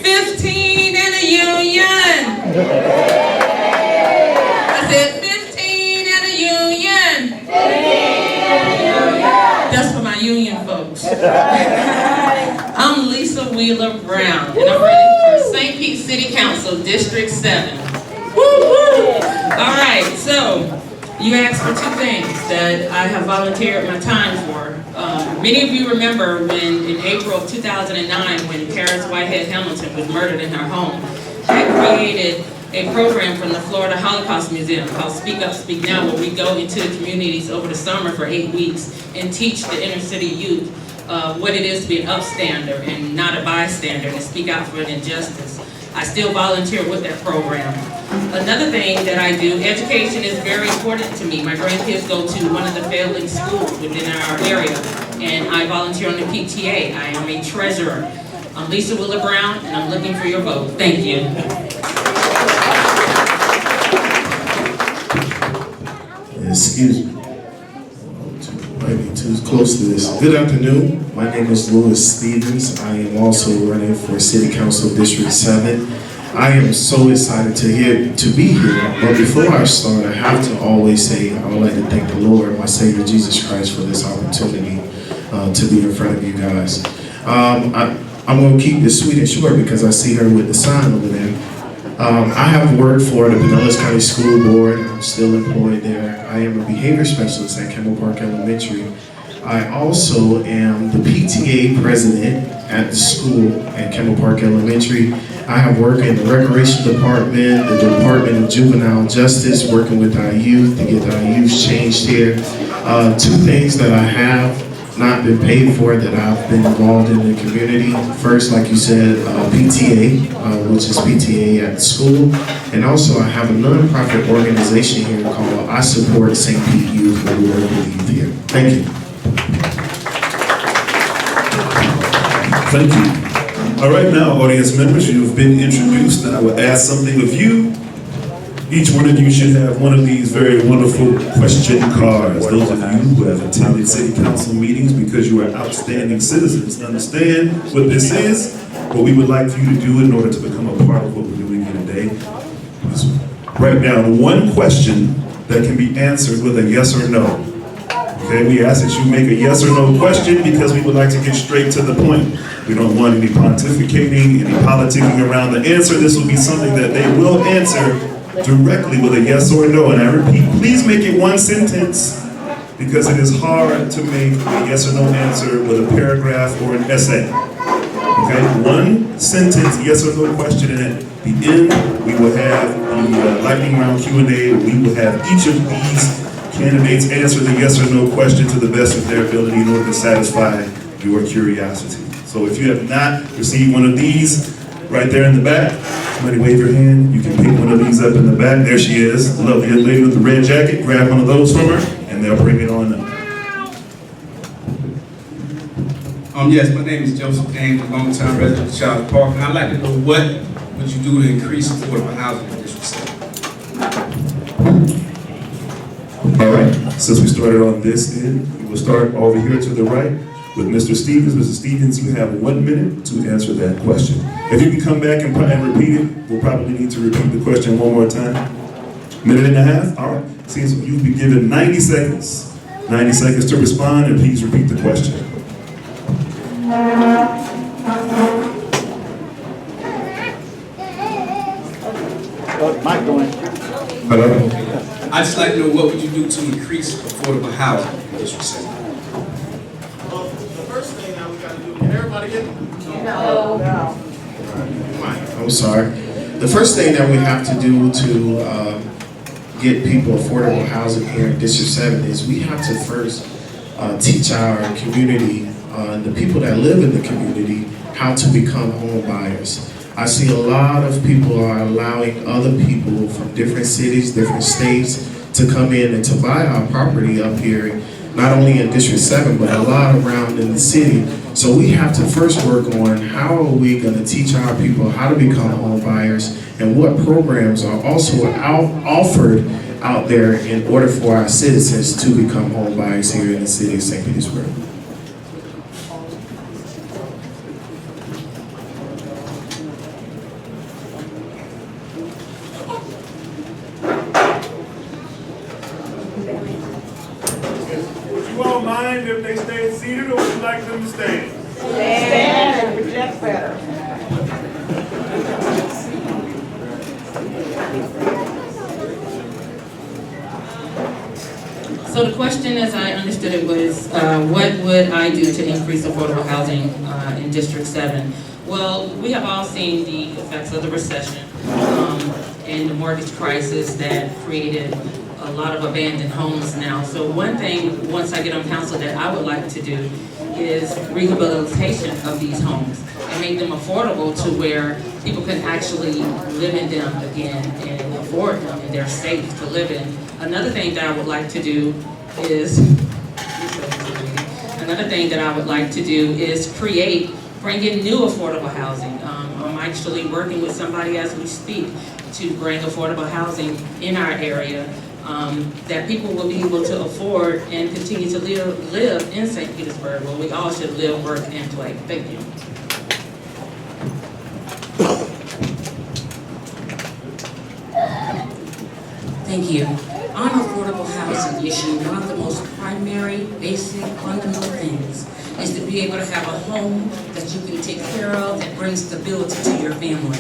15 in a union. I said 15 in a union. 15 in a union. That's for my union folks. I'm Lisa Wheeler Brown, and I'm running for St. Pete City Council, District 7. Woo-hoo! All right, so you asked for two things that I have volunteered my time for. Many of you remember when in April of 2009, when Paris Whitehead Hamilton was murdered in her home, I created a program from the Florida Holocaust Museum called Speak Up, Speak Now, where we go into the communities over the summer for 8 weeks and teach the inner city youth what it is to be an upstander and not a bystander and speak out for an injustice. I still volunteer with that program. Another thing that I do, education is very important to me. My grandkids go to one of the failing schools within our area, and I volunteer on the PTA. I am a treasurer. I'm Lisa Wheeler Brown, and I'm looking for your vote. Thank you. Excuse me. Might be too close to this. Good afternoon. My name is Louis Stevens. I am also running for City Council District 7. I am so excited to be here. But before I start, I have to always say I would like to thank the Lord, my Savior Jesus Christ, for this opportunity to be in front of you guys. I'm going to keep this sweet and short because I see her with the sign over there. I have worked for the Pinellas County School Board. I'm still employed there. I am a behavior specialist at Campbell Park Elementary. I also am the PTA president at the school at Campbell Park Elementary. I have worked in the Recreation Department, the Department of Juvenile Justice, working with our youth to get our youth changed here. Two things that I have not been paid for that I've been involved in the community. First, like you said, PTA, which is PTA at the school. And also I have a nonprofit organization here called I Support St. Pete Youth, where we work with youth here. Thank you. Thank you. All right, now, audience members, you've been introduced. I will ask something of you. Each one of you should have one of these very wonderful question cards. Those of you who have attended city council meetings because you are outstanding citizens understand what this is, what we would like for you to do in order to become a part of what we're doing here today. Is write down one question that can be answered with a yes or no. Okay, we ask that you make a yes or no question because we would like to get straight to the point. We don't want any pontificating, any politicking around the answer. This will be something that they will answer directly with a yes or no. And I repeat, please make it one sentence because it is hard to make a yes or no answer with a paragraph or an essay. Okay, one sentence, yes or no question, and at the end we will have the lightning round Q&A. We will have each of these candidates answer the yes or no question to the best of their ability in order to satisfy your curiosity. So if you have not received one of these, right there in the back, somebody wave your hand. You can pick one of these up in the back. There she is, the lovely young lady with the red jacket. Grab one of those from her, and they'll bring it on up. Yes, my name is Joseph James, a long-time resident of Sharpe Park, and I'd like to know what would you do to increase affordable housing in District 7? All right, since we started on this end, we will start over here to the right with Mr. Stevens. Mr. Stevens, you have 1 minute to answer that question. If you can come back and repeat it, we'll probably need to repeat the question one more time. Minute and a half? All right. Seems you've been given 90 seconds. 90 seconds to respond, and please repeat the question. Hello? I'd just like to know what would you do to increase affordable housing in District 7? Well, the first thing that we got to do, can everybody get it? No. I'm sorry. The first thing that we have to do to get people affordable housing here in District 7 is we have to first teach our community, the people that live in the community, how to become home buyers. I see a lot of people are allowing other people from different cities, different states to come in and to buy our property up here, not only in District 7, but a lot around in the city. So we have to first work on how are we going to teach our people how to become home buyers and what programs are also offered out there in order for our citizens to become home buyers here in the city of St. Petersburg. Would you all mind if they stayed seated, or would you like them to stand? Stand and project better. So the question, as I understood it, was what would I do to increase affordable housing in District 7? Well, we have all seen the effects of the recession and the mortgage crisis that created a lot of abandoned homes now. So one thing, once I get on council, that I would like to do is rehabilitation of these homes and make them affordable to where people can actually live in them again and afford them, and they're safe to live in. Another thing that I would like to do is bring in new affordable housing. I'm actually working with somebody as we speak to bring affordable housing in our area that people will be able to afford and continue to live in St. Petersburg, where we all should live, work, and play. Thank you. Thank you. On affordable housing issue, one of the most primary, basic, fundamental things is to be able to have a home that you can take care of that brings stability to your family.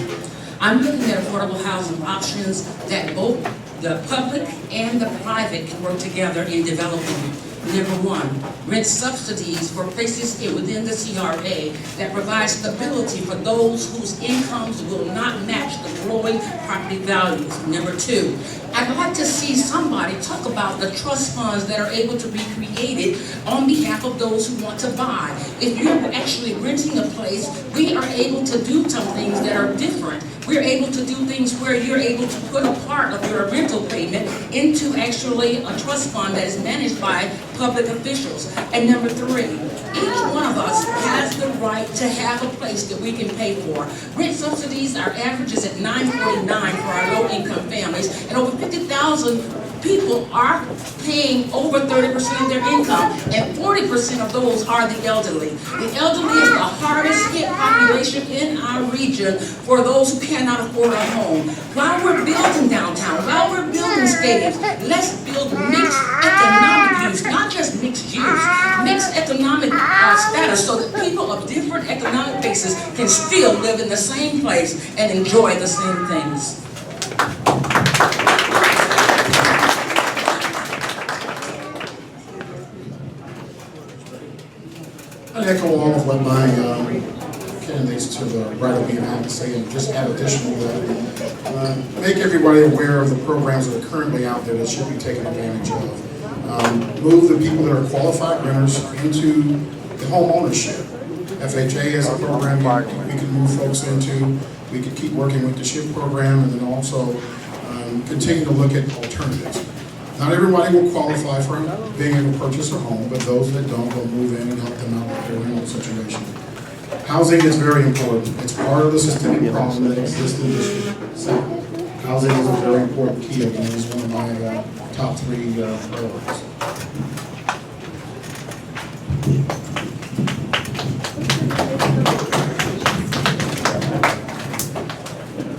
I'm looking at affordable housing options that both the public and the private can work together in developing. Number one, rent subsidies for places within the CRA that provide stability for those whose incomes will not match the growing property values. Number two, I'd like to see somebody talk about the trust funds that are able to be created on behalf of those who want to buy. If you're actually renting a place, we are able to do some things that are different. We're able to do things where you're able to put a part of your rental payment into actually a trust fund that is managed by public officials. And number three, each one of us has the right to have a place that we can pay for. Rent subsidies, our average is at $9.49 for our low-income families, and over 50,000 people are paying over 30% of their income, and 40% of those are the elderly. The elderly is the hardest hit population in our region for those who cannot afford a home. While we're building downtown, while we're building stadiums, let's build mixed economic use, not just mixed use, mixed economic status, so that people of different economic bases can still live in the same place and enjoy the same things. I echo all of what my candidates to the right of me have to say, and just add additional that make everybody aware of the programs that are currently out there that should be taken advantage of. Move the people that are qualified renters into the home ownership. FHA has a program we can move folks into. We can keep working with the SHIP program, and then also continue to look at alternatives. Not everybody will qualify for being able to purchase a home, but those that don't will move in and help them out with their rental situation. Housing is very important. It's part of the systemic problem that exists in District 7. Housing is a very important key, and it's one of my top three priorities.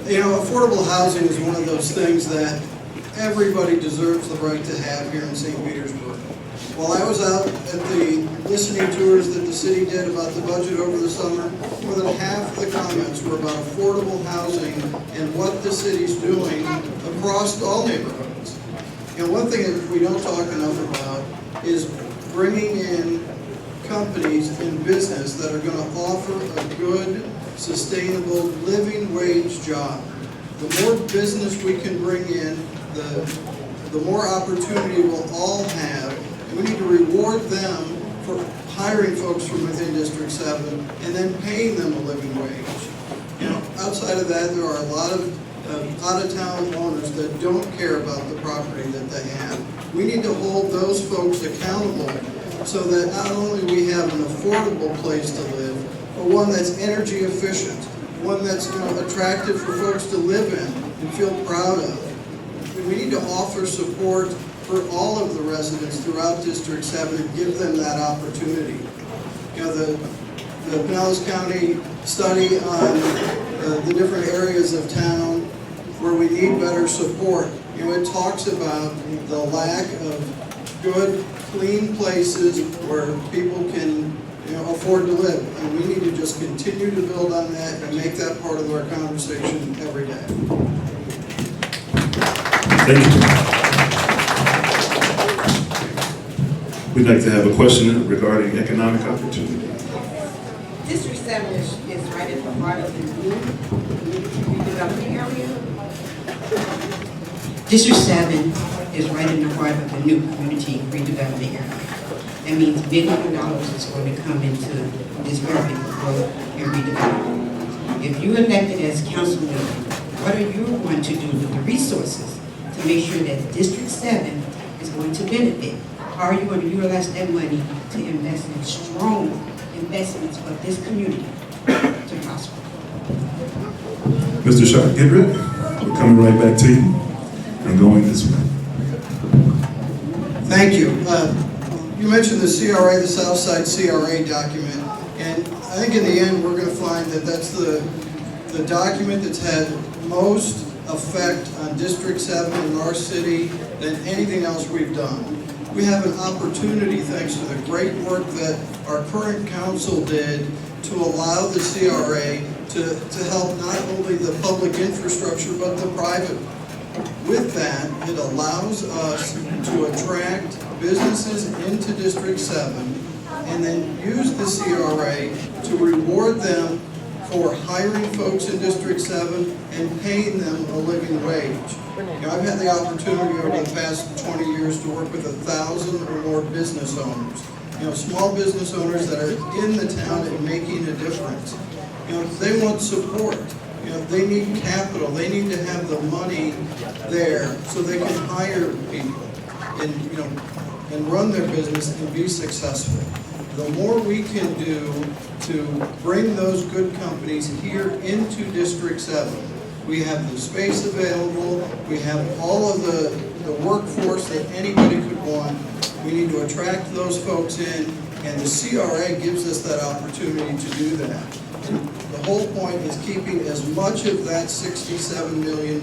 You know, affordable housing is one of those things that everybody deserves the right to have here in St. Petersburg. While I was out at the listening tours that the city did about the budget over the summer, more than half the comments were about affordable housing and what the city's doing across all neighborhoods. And one thing that we don't talk enough about is bringing in companies in business that are going to offer a good, sustainable living wage job. The more business we can bring in, the more opportunity we'll all have. And we need to reward them for hiring folks from within District 7 and then paying them a living wage. You know, outside of that, there are a lot of out-of-town owners that don't care about the property that they have. We need to hold those folks accountable so that not only we have an affordable place to live, but one that's energy efficient, one that's attractive for folks to live in and feel proud of. We need to offer support for all of the residents throughout District 7 and give them that opportunity. You know, the Pinellas County study on the different areas of town where we need better support It talks about the lack of good, clean places where people can afford to live. And we need to just continue to build on that and make that part of our conversation every day. Thank you. We'd like to have a question regarding economic opportunity. District 7 is right at the heart of the new redevelopment area. District 7 is right in the heart of the new community redevelopment area. That means $billions of dollars is going to come into this area for growth and redevelopment. If you're elected as council member, what are you going to do with the resources to make sure that District 7 is going to benefit? How are you going to utilize that money to invest in strong investments for this community to prosper? Mr. Sharpe, get ready. We're coming right back to you and going this way. Thank you. You mentioned the CRA, the Southside CRA document, and I think in the end we're going to find that that's the document that's had most effect on District 7 in our city than anything else we've done. We have an opportunity, thanks to the great work that our current council did, to allow the CRA to help not only the public infrastructure but the private. With that, it allows us to attract businesses into District 7 and then use the CRA to reward them for hiring folks in District 7 and paying them a living wage. I've had the opportunity over the past 20 years to work with 1,000 or more business owners. Small business owners that are in the town and making a difference. They want support. They need capital. They need to have the money there so they can hire people and run their business and be successful. The more we can do to bring those good companies here into District 7, we have the space available, we have all of the workforce that anybody could want. We need to attract those folks in, and the CRA gives us that opportunity to do that. And the whole point is keeping as much of that $67 million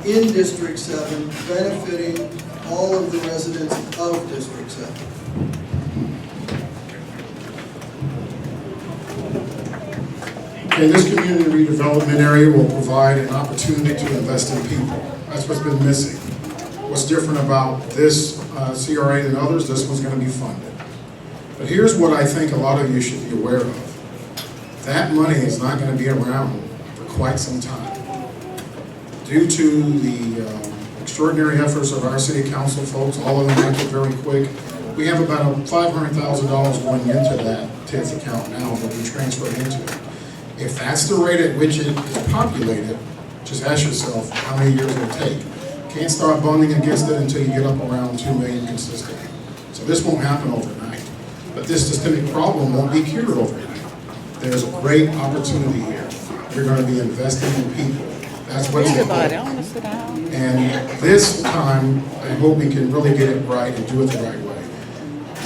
in District 7, benefiting all of the residents of District 7. Okay, this community redevelopment area will provide an opportunity to invest in people. That's what's been missing. What's different about this CRA than others, this one's going to be funded. But here's what I think a lot of you should be aware of. That money is not going to be around for quite some time. Due to the extraordinary efforts of our city council folks, all of them acted very quick, we have about $500,000 going into that TIF account now that we transferred into it. If that's the rate at which it is populated, just ask yourself how many years it'll take. Can't start bonding against it until you get up around 2 million consistently. So this won't happen overnight. But this systemic problem won't be cured overnight. There's a great opportunity here. We're going to be investing in people. That's what's important. And this time, I hope we can really get it right and do it the right way.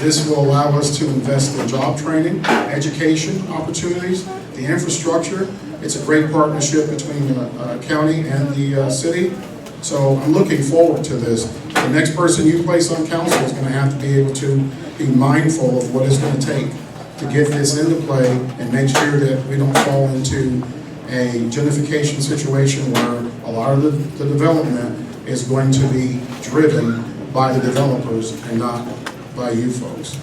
This will allow us to invest in job training, education opportunities, the infrastructure. It's a great partnership between the county and the city. So I'm looking forward to this. The next person you place on council is going to have to be able to be mindful of what it's going to take to get this into play and make sure that we don't fall into a gentrification situation where a lot of the development is going to be driven by the developers and not by you folks.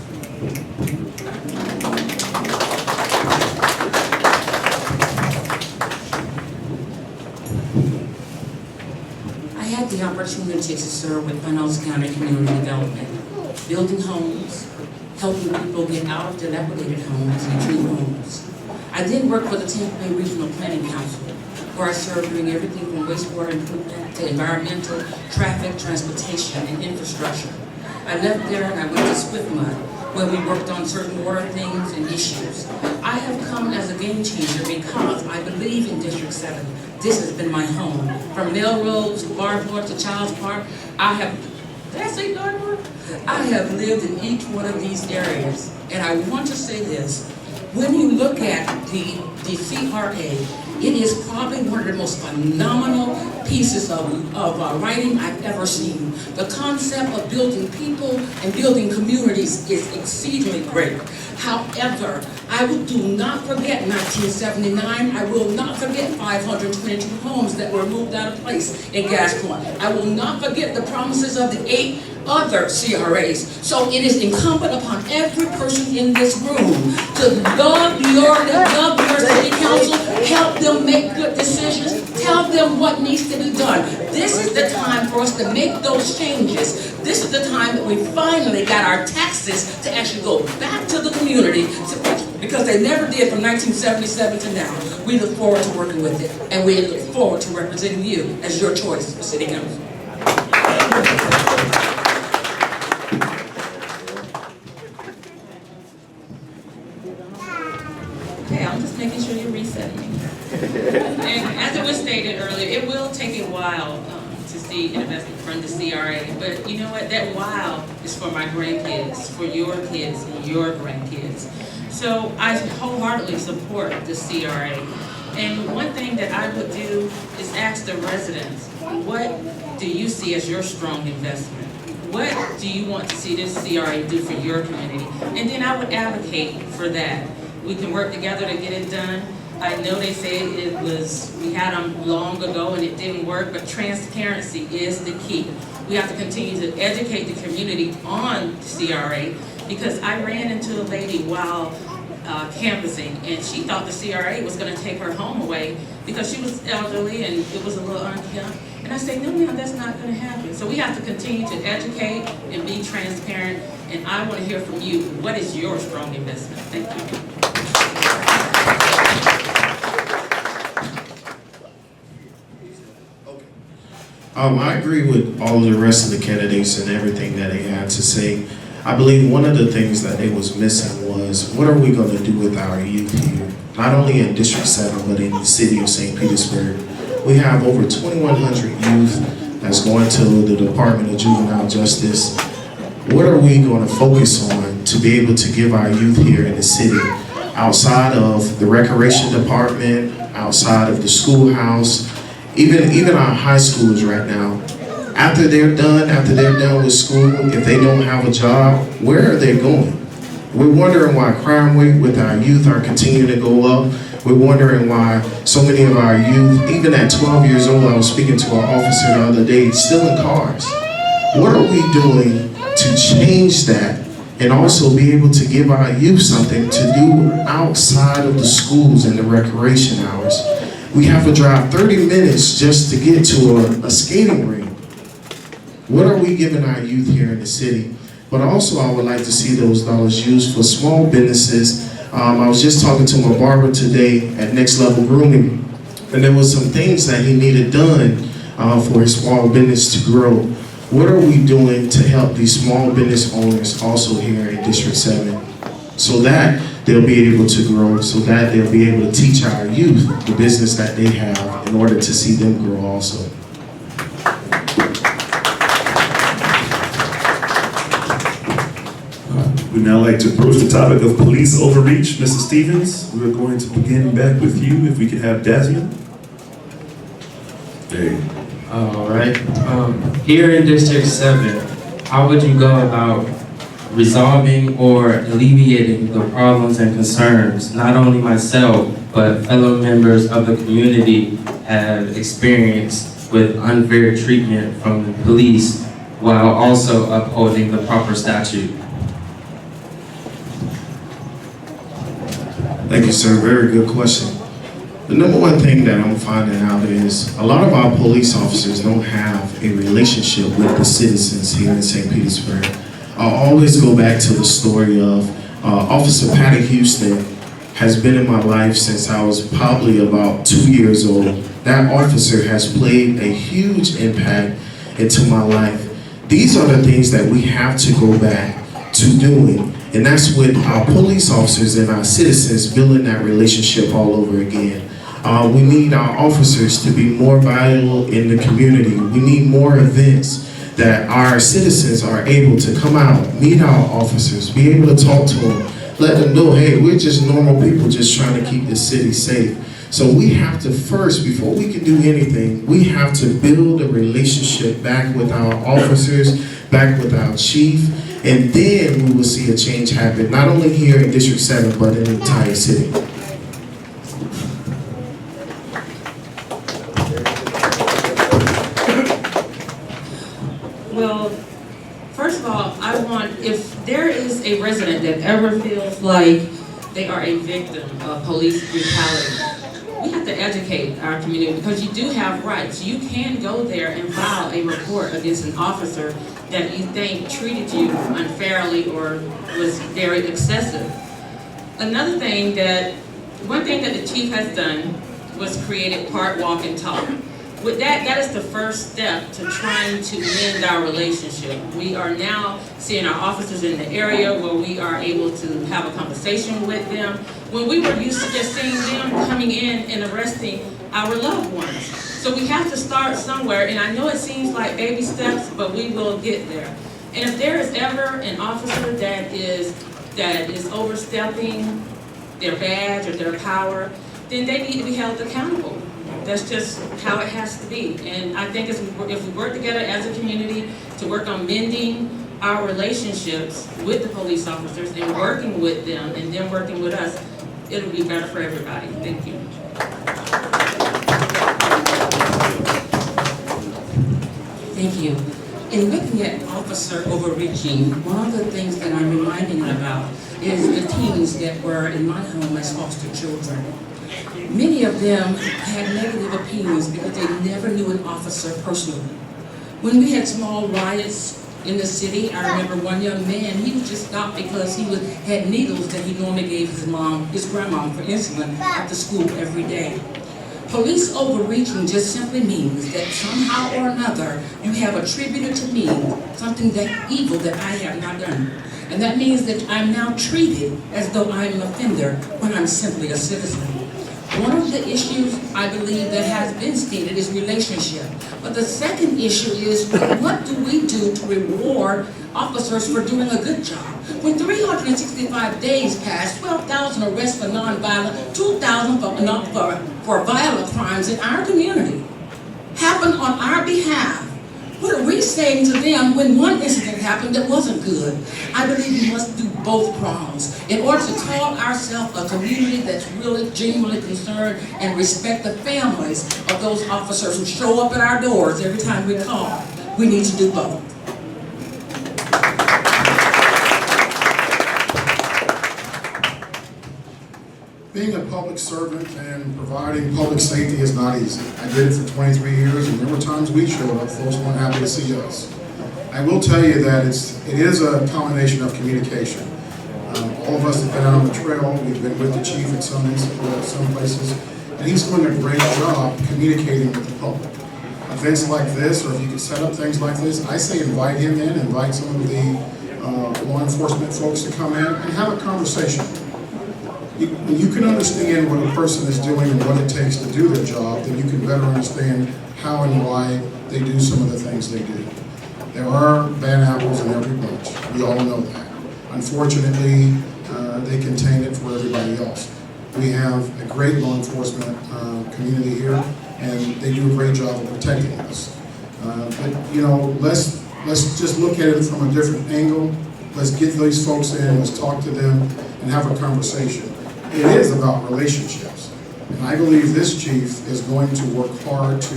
I had the opportunity to serve with Pinellas County Community Development, building homes, helping people get out of dilapidated homes and new homes. I then worked for the Tampa Bay Regional Planning Council, where I served doing everything from wastewater improvement to environmental, traffic, transportation, and infrastructure. I left there and I went to Swiftmud, where we worked on certain water things and issues. I have come as a game changer because I believe in District 7. This has been my home. From Melrose to Barbour to Childs Park, did I say Barbour? I have lived in each one of these areas. And I want to say this, when you look at the CRA, It is probably one of the most phenomenal pieces of writing I've ever seen. The concept of building people and building communities is exceedingly great. However, I do not forget 1979. I will not forget 522 homes that were moved out of place in Gascoigne. I will not forget the promises of the 8 other CRAs. So it is incumbent upon every person in this room to love your city council, help them make good decisions, tell them what needs to be done. This is the time for us to make those changes. This is the time that we finally got our taxes to actually go back to the community, because they never did from 1977 to now. We look forward to working with it, and we look forward to representing you as your choice for city council. Okay, I'm just making sure you're resetting me. And as it was stated earlier, it will take a while to see an investment from the CRA, but you know what? That while is for my grandkids, for your kids and your grandkids. So I wholeheartedly support the CRA. And one thing that I would do is ask the residents, what do you see as your strong investment? What do you want to see this CRA do for your community? And then I would advocate for that. We can work together to get it done. I know they said we had them long ago and it didn't work, but transparency is the key. We have to continue to educate the community on CRA, because I ran into a lady while canvassing, and she thought the CRA was going to take her home away because she was elderly and it was a little unkempt. And I said, no, ma'am, that's not going to happen. So we have to continue to educate and be transparent, and I want to hear from you. What is your strong investment? Thank you. I agree with all of the rest of the candidates and everything that they had to say. I believe one of the things that they was missing was, what are we going to do with our youth here? Not only in District 7, but in the city of St. Petersburg. We have over 2,100 youth that's going to the Department of Juvenile Justice. What are we going to focus on to be able to give our youth here in the city, outside of the recreation department, outside of the schoolhouse, even our high schoolers right now? After they're done with school, if they don't have a job, where are they going? We're wondering why crime rate with our youth are continuing to go up. We're wondering why so many of our youth, even at 12 years old, I was speaking to our officer the other day, still in cars. What are we doing to change that and also be able to give our youth something to do outside of the schools and the recreation hours? We have to drive 30 minutes just to get to a skating rink. What are we giving our youth here in the city? But also, I would like to see those dollars used for small businesses. I was just talking to my barber today at Next Level Grooming, and there was some things that he needed done for his small business to grow. What are we doing to help these small business owners also here in District 7, so that they'll be able to grow, so that they'll be able to teach our youth the business that they have in order to see them grow also. We'd now like to approach the topic of police overreach. Mrs. Stevens, we're going to begin back with you. If we could have Desmond. There you go. All right. Here in District 7, how would you go about resolving or alleviating the problems and concerns not only myself, but fellow members of the community have experienced with unfair treatment from the police, while also upholding the proper statute? Thank you, sir. Very good question. The number one thing that I'm finding out is a lot of our police officers don't have a relationship with the citizens here in St. Petersburg. I always go back to the story of Officer Patty Houston has been in my life since I was probably about 2 years old. That officer has played a huge impact into my life. These are the things that we have to go back to doing. And that's with our police officers and our citizens building that relationship all over again. We need our officers to be more valuable in the community. We need more events that our citizens are able to come out, meet our officers, be able to talk to them, let them know, hey, we're just normal people just trying to keep the city safe. So we have to first, before we can do anything, we have to build a relationship back with our officers, back with our chief, and then we will see a change happen, not only here in District 7, but in the entire city. Well, first of all, I want, if there is a resident that ever feels like they are a victim of police brutality, we have to educate our community because you do have rights. You can go there and file a report against an officer that you think treated you unfairly or was very excessive. Another thing one thing that the chief has done was created Part Walk and Talk. With that is the first step to trying to mend our relationship. We are now seeing our officers in the area where we are able to have a conversation with them. When we were used to just seeing them coming in and arresting our loved ones. So we have to start somewhere, and I know it seems like baby steps, but we will get there. And if there is ever an officer that is overstepping their badge or their power, then they need to be held accountable. That's just how it has to be. And I think if we work together as a community to work on mending our relationships with the police officers and working with them and them working with us, it'll be better for everybody. Thank you. Thank you. In looking at officer overreaching, one of the things that I'm reminded about is the teens that were in my home as foster children. Many of them had negative opinions because they never knew an officer personally. When we had small riots in the city, I remember one young man, he was just stopped because he had needles that he normally gave his grandma for insulin after school every day. Police overreaching just simply means that somehow or another you have attributed to me something that evil that I have not done. And that means that I'm now treated as though I'm an offender when I'm simply a citizen. One of the issues I believe that has been stated is relationship. But the second issue is, what do we do to reward officers for doing a good job? When 365 days passed, 12,000 arrests for nonviolent, 2,000 for violent crimes in our community happened on our behalf. What are we saying to them when one incident happened that wasn't good? I believe we must do both prongs in order to call ourselves a community that's really genuinely concerned and respect the families of those officers who show up at our doors every time we call. We need to do both. Being a public servant and providing public safety is not easy. I did it for 23 years, and there were times we showed up, folks weren't happy to see us. I will tell you that it is a combination of communication. All of us have been out on the trail, we've been with the chief at some places, and he's doing a great job communicating with the public. Events like this, or if you can set up things like this, I say invite him in, invite some of the law enforcement folks to come in and have a conversation. When you can understand what a person is doing and what it takes to do their job, then you can better understand how and why they do some of the things they do. There are bad apples in every bunch. We all know that. Unfortunately, they contain it for everybody else. We have a great law enforcement community here, and they do a great job of protecting us. But you know, let's just look at it from a different angle. Let's get these folks in, let's talk to them, and have a conversation. It is about relationships. And I believe this chief is going to work hard to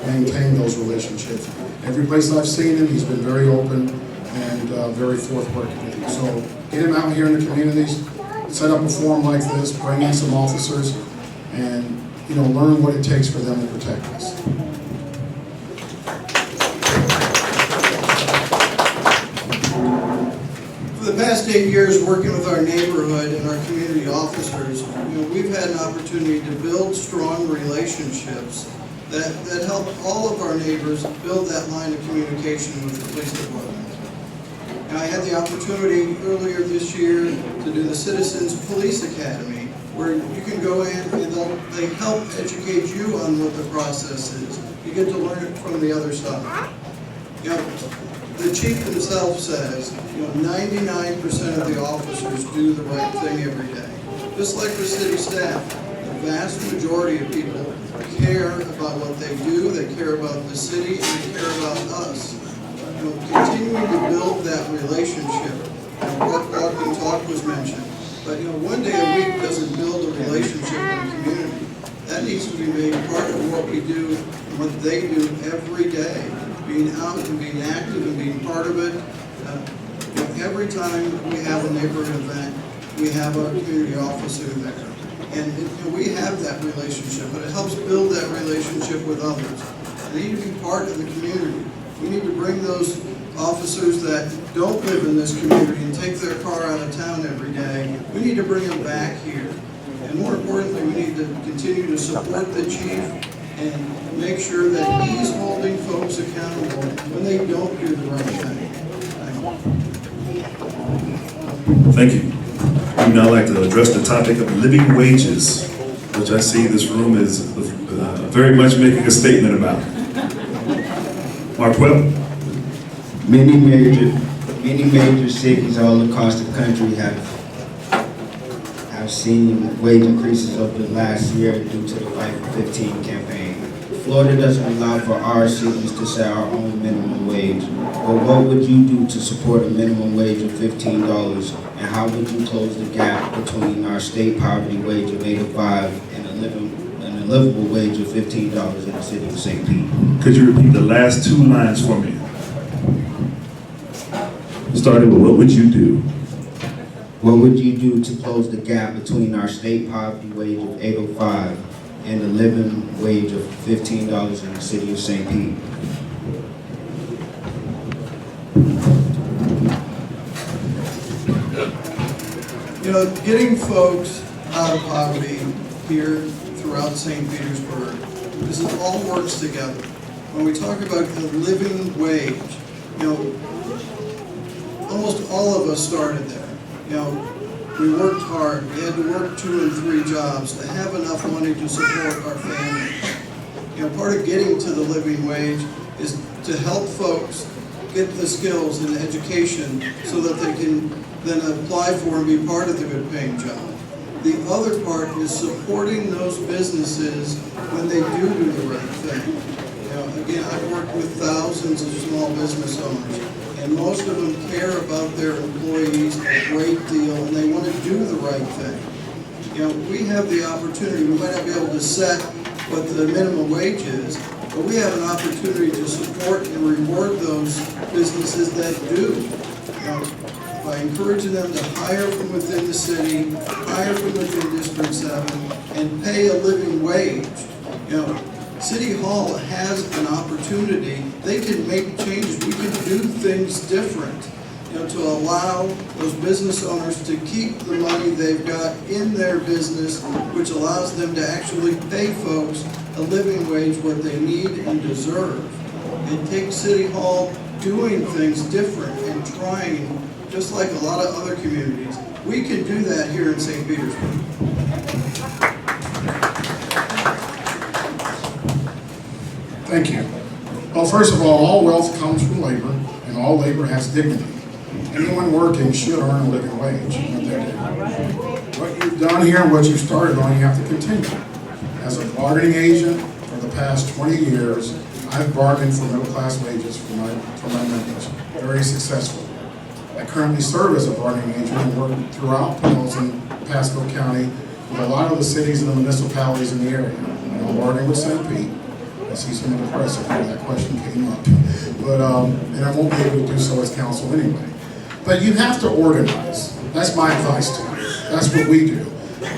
maintain those relationships. Every place I've seen him, he's been very open and very forthright with you. So get him out here in the communities, set up a forum like this, bring in some officers, and learn what it takes for them to protect us. For the past 8 years working with our neighborhood and our community officers, we've had an opportunity to build strong relationships that help all of our neighbors build that line of communication with the police department. And I had the opportunity earlier this year to do the Citizens Police Academy, where you can go in and they help educate you on what the process is. You get to learn it from the other side. The chief himself says, 99% of the officers do the right thing every day. Just like the city staff, they're vast majority of people care about what they do, they care about the city, and they care about us. You know, continuing to build that relationship. Walk and talk was mentioned. But you know, one day a week doesn't build a relationship in a community. That needs to be made part of what we do and what they do every day. Being out and being active and being part of it. You know, every time we have a neighborhood event, we have our community officer there. And you know, we have that relationship, but it helps build that relationship with others. They need to be part of the community. We need to bring those officers that don't live in this community and take their car out of town every day. We need to bring them back here. And more importantly, we need to continue to support the chief and make sure that he's holding folks accountable when they don't do the right thing. Thank you. We'd now like to address the topic of living wages, which I see this room is very much making a statement about. Mark Webb. Many major cities all across the country have seen wage increases over the last year due to the Fight for 15 campaign. Florida doesn't allow for our cities to set our own minimum wage. But what would you do to support a minimum wage of $15? And how would you close the gap between our state poverty wage of $8.05 and a livable wage of $15 in the city of St. Pete? Could you repeat the last two lines for me? Starting with, what would you do? What would you do to close the gap between our state poverty wage of $8.05 and the living wage of $15 in the city of St. Pete? You know, getting folks out of poverty here throughout St. Petersburg, because it all works together. When we talk about the living wage, you know, almost all of us started there. You know, we worked hard. We had to work 2 and 3 jobs to have enough money to support our families. You know, part of getting to the living wage is to help folks get the skills and education so that they can then apply for and be part of the good paying job. The other part is supporting those businesses when they do the right thing. You know, again, I've worked with thousands of small business owners, and most of them care about their employees a great deal, and they want to do the right thing. You know, we have the opportunity, we might not be able to set what the minimum wage is, but we have an opportunity to support and reward those businesses that do. You know, by encouraging them to hire from within the city, hire from within District 7, and pay a living wage. You know, City Hall has an opportunity. They can make changes. We can do things different, you know, to allow those business owners to keep the money they've got in their business, which allows them to actually pay folks a living wage, what they need and deserve. It takes City Hall doing things different and trying, just like a lot of other communities. We can do that here in St. Petersburg. Thank you. Well, first of all wealth comes from labor, and all labor has dignity. Anyone working should earn a living wage. What you've done here and what you started on, you have to continue. As a bargaining agent for the past 20 years, I've bargained for middle-class wages for my members, very successfully. I currently serve as a bargaining agent and work throughout Pinellas and Pasco County with a lot of the cities and the municipalities in the area. I'm bargaining with St. Pete. I see some of the press if that question came up. But, and I won't be able to do so as counsel anyway. But you have to organize. That's my advice to you. That's what we do.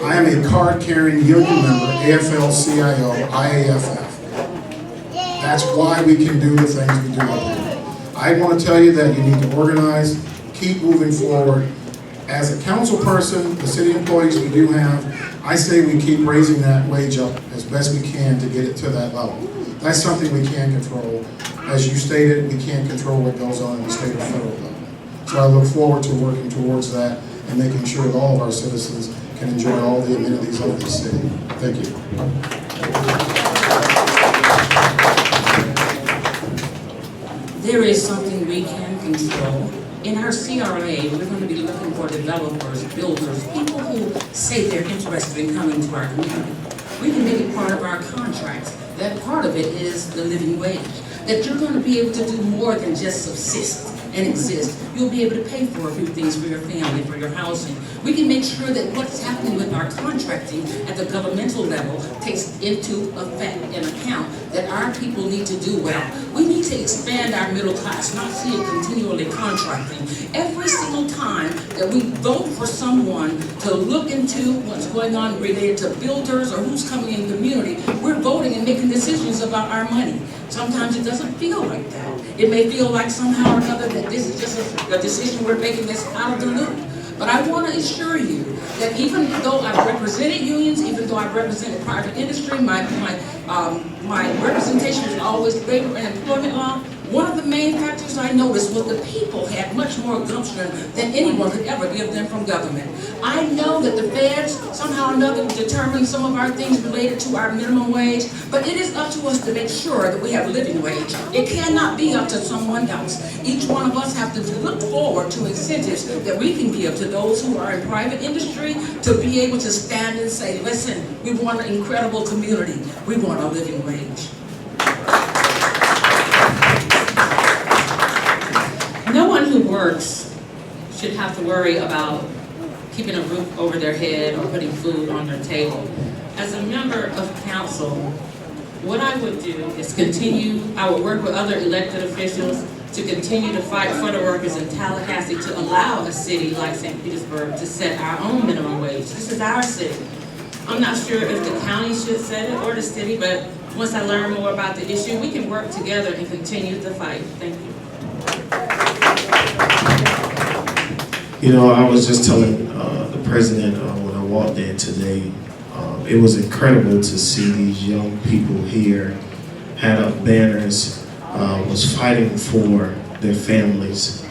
I am a card-carrying union member, AFL-CIO, IAFF. That's why we can do the things we do up here. I want to tell you that you need to organize, keep moving forward. As a council person, the city employees we do have, I say we keep raising that wage up as best we can to get it to that level. That's something we can control. As you stated, we can't control what goes on in the state or federal level. So I look forward to working towards that and making sure that all of our citizens can enjoy all the amenities of this city. Thank you. There is something we can control. In our CRA, we're going to be looking for developers, builders, people who say they're interested in coming to our community. We can make it part of our contracts. That part of it is the living wage. That you're going to be able to do more than just subsist and exist. You'll be able to pay for a few things for your family, for your housing. We can make sure that what's happening with our contracting at the governmental level takes into effect and account that our people need to do well. We need to expand our middle class, not see it continually contracting. Every single time that we vote for someone to look into what's going on related to builders or who's coming in the community, we're voting and making decisions about our money. Sometimes it doesn't feel like that. It may feel like somehow or another that this is just a decision we're making that's out of the loop. But I want to assure you that even though I've represented unions, even though I've represented private industry, my representation is always labor and employment law. One of the main factors I noticed was the people had much more gumption than anyone could ever give them from government. I know that the feds somehow or another determine some of our things related to our minimum wage, but it is up to us to make sure that we have a living wage. It cannot be up to someone else. Each one of us have to look forward to incentives that we can give to those who are in private industry to be able to stand and say, listen, we want an incredible community. We want a living wage. No one who works should have to worry about keeping a roof over their head or putting food on their table. As a member of council, what I would do is I would work with other elected officials to continue to fight for the workers in Tallahassee to allow a city like St. Petersburg to set our own minimum wage. This is our city. I'm not sure if the county should set it or the city, but once I learn more about the issue, we can work together and continue the fight. Thank you. You know, I was just telling the president when I walked in today, it was incredible to see these young people here had up banners, was fighting for their families.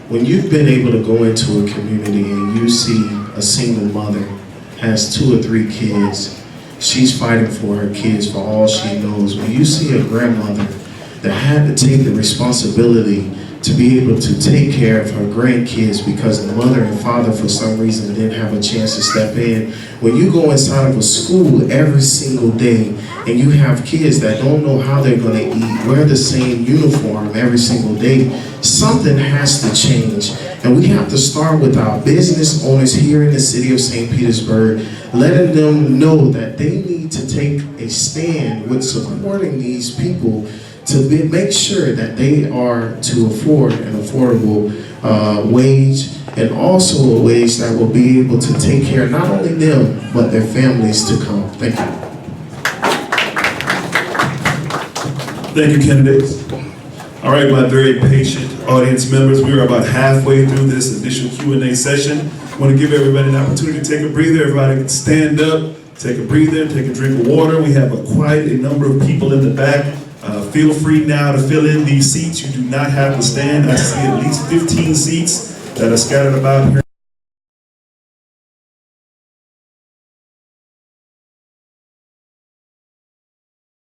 When you've been able to go into a community and you see a single mother has 2 or 3 kids, she's fighting for her kids for all she knows. When you see a grandmother that had to take the responsibility to be able to take care of her grandkids because the mother and father for some reason didn't have a chance to step in. When you go inside of a school every single day and you have kids that don't know how they're going to eat, wear the same uniform every single day, something has to change. And we have to start with our business owners here in the city of St. Petersburg, letting them know that they need to take a stand with supporting these people to make sure that they are to afford an affordable wage, and also a wage that will be able to take care of not only them, but their families to come. Thank you. Thank you, candidates. All right, my very patient audience members, we are about halfway through this initial Q&A session. I want to give everybody an opportunity to take a breather. Everybody can stand up, take a breather, take a drink of water. We have quite a number of people in the back. Feel free now to fill in these seats. You do not have to stand. I see at least 15 seats that are scattered about here.